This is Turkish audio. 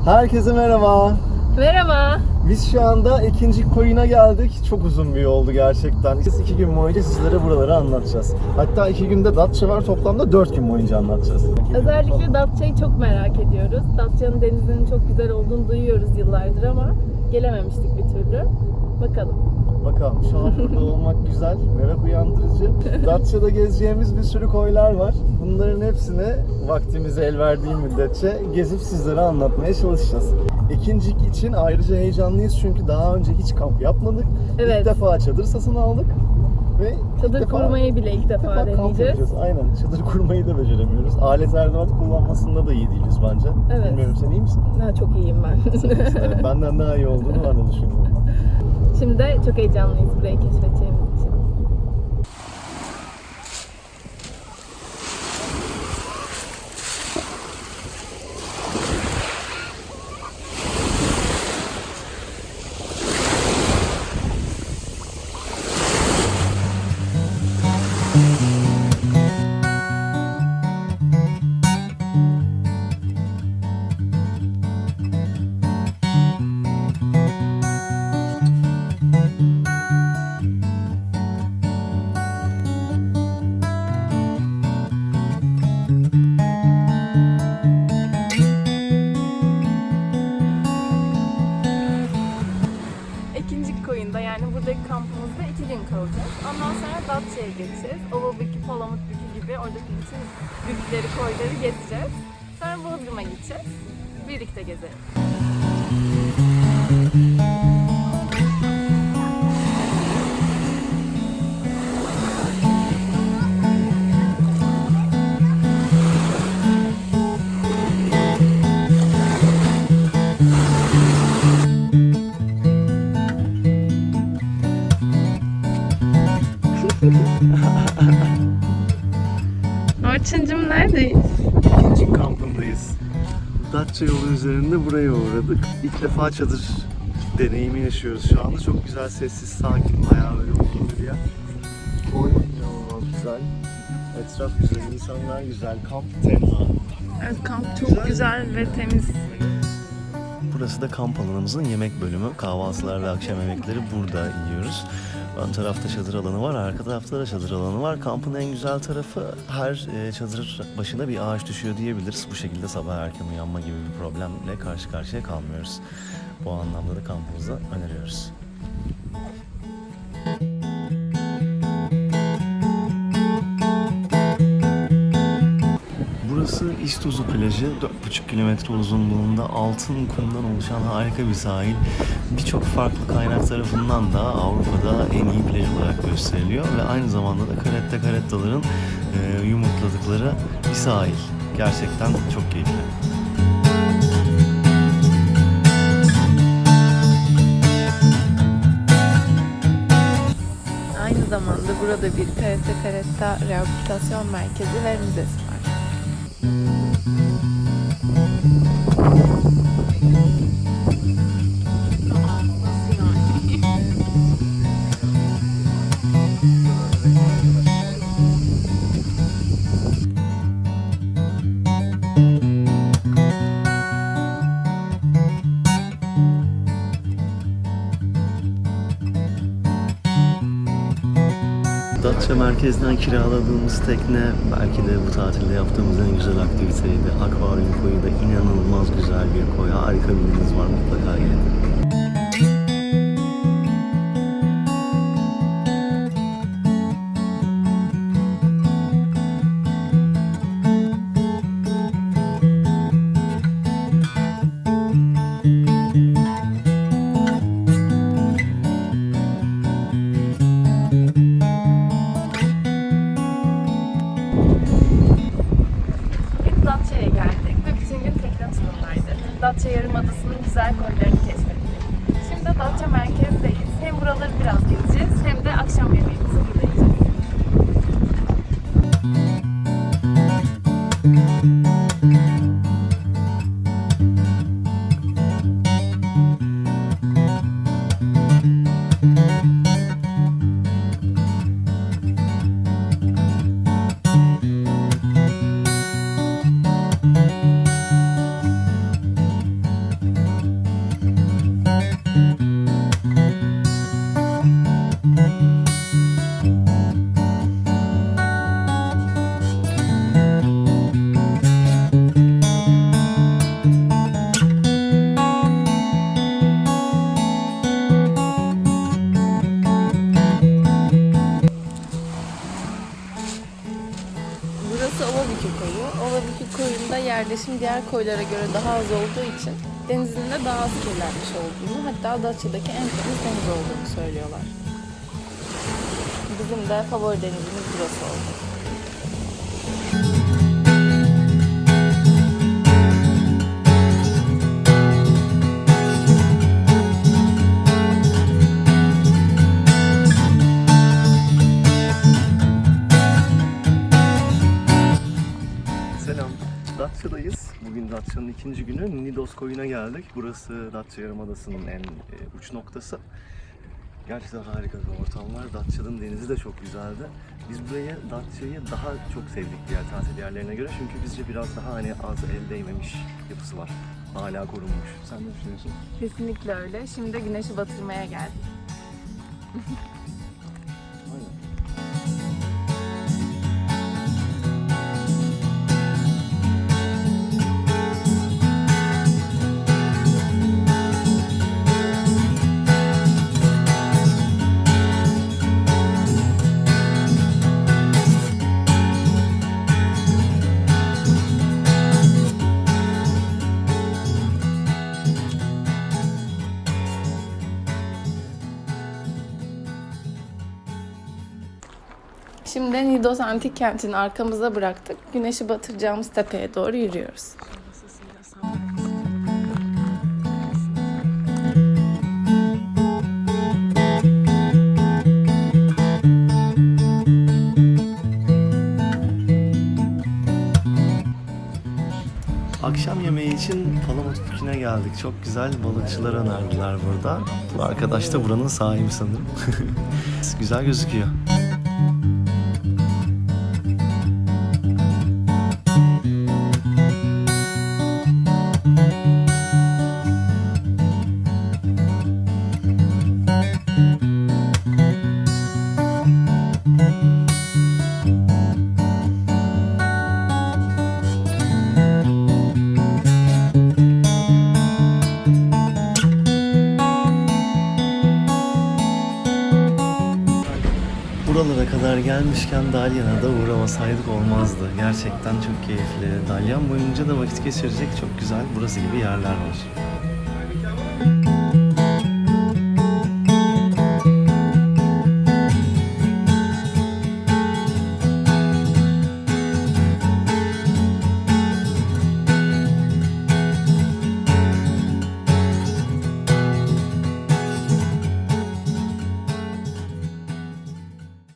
Herkese merhaba. Merhaba. Biz şu anda ikinci koyuna geldik. Çok uzun bir yoldu gerçekten. Biz 2 gün boyunca sizlere buraları anlatacağız. Hatta 2 günde Datça var, toplamda 4 gün boyunca anlatacağız. Özellikle Datça'yı çok merak ediyoruz. Datça'nın denizinin çok güzel olduğunu duyuyoruz yıllardır ama gelememiştik bir türlü. Bakalım. Bakalım, şu an burada olmak güzel, merak uyandırıcı. Datça'da gezeceğimiz bir sürü koylar var. Bunların hepsini vaktimize el verdiği müddetçe gezip sizlere anlatmaya çalışacağız. İkinci için ayrıca heyecanlıyız çünkü daha önce hiç kamp yapmadık. Evet. İlk defa çadır satın aldık. Ve Çadır kurmayı bile ilk defa kamp deneyeceğiz. yapacağız. Aynen, çadır kurmayı da beceremiyoruz. Alet edevat kullanmasında da iyi değiliz bence. Evet. Bilmiyorum, sen iyi misin? Ha, çok iyiyim ben. Evet, benden daha iyi olduğunu ben de düşünüyorum. Şimdi çok heyecanlıyız burayı keşfedeceğimiz için. İkinci koyunda yani buradaki kampımızda 2 gün kalacağız. Ondan sonra Datça'ya geçeceğiz. Ovabükü, Palamutbükü gibi oradaki bütün bükleri, koyları gezeceğiz. Sonra Bodrum'a gideceğiz. Birlikte gezelim. Orçuncum neredeyiz? İkinci kampındayız. Datça yolu üzerinde buraya uğradık. İlk defa çadır deneyimi yaşıyoruz şu anda. Çok güzel, sessiz, sakin, bayağı böyle huzurlu bir yer. Koy inanılmaz güzel. Etraf güzel, insanlar güzel. Kamp tenha. Evet, kamp çok güzel ve temiz. Burası da kamp alanımızın yemek bölümü. Kahvaltılar ve akşam yemekleri burada yiyoruz. Ön tarafta çadır alanı var, arka tarafta da çadır alanı var. Kampın en güzel tarafı her çadır başına bir ağaç düşüyor diyebiliriz. Bu şekilde sabah erken uyanma gibi bir problemle karşı karşıya kalmıyoruz. Bu anlamda da kampımızı öneriyoruz. Burası İztuzu plajı. 4,5 kilometre uzunluğunda altın kumdan oluşan harika bir sahil. Birçok farklı kaynak tarafından da Avrupa'da en iyi plaj olarak gösteriliyor ve aynı zamanda da karettaların yumurtladıkları bir sahil. Gerçekten çok keyifli. Aynı zamanda burada bir karetta rehabilitasyon merkezi ve müzesi var. Datça merkezden kiraladığımız tekne belki de bu tatilde yaptığımız en güzel aktiviteydi. Akvaryum koyu da inanılmaz güzel bir koy. Harika bir deniz var, mutlaka gelin. Datça'ya geldik ve bütün gün tekne turundaydık. Datça Yarımadası'nın güzel koylarını keşfettik. Şimdi Datça merkezdeyiz. Hem buraları biraz gezeceğiz hem de akşam yemeğimizi burada yiyeceğiz. yerleşim diğer koylara göre daha az olduğu için denizin de daha az kirlenmiş olduğunu, hatta Datça'daki en temiz deniz olduğunu söylüyorlar. Bizim de favori denizimiz burası oldu. Selam. Datça'dayız. Bugün Datça'nın ikinci günü. Nidos Koyu'na geldik. Burası Datça Yarımadası'nın en uç noktası. Gerçekten harika bir ortam var. Datça'nın denizi de çok güzeldi. Biz burayı, Datça'yı daha çok sevdik diğer tatil yerlerine göre. Çünkü bizce biraz daha hani az el değmemiş yapısı var. Hala korunmuş. Sen ne düşünüyorsun? Kesinlikle öyle. Şimdi de güneşi batırmaya geldik. Aynen. Şimdi de Nidos Antik Kenti'ni arkamıza bıraktık. Güneşi batıracağımız tepeye doğru yürüyoruz. Akşam yemeği için Palamut Bükü'ne geldik. Çok güzel balıkçılar önerdiler burada. Bu arkadaş da buranın sahibi sanırım. Güzel gözüküyor. Buralara kadar gelmişken Dalyan'a da uğramasaydık olmazdı. Gerçekten çok keyifli. Dalyan boyunca da vakit geçirecek çok güzel burası gibi yerler var.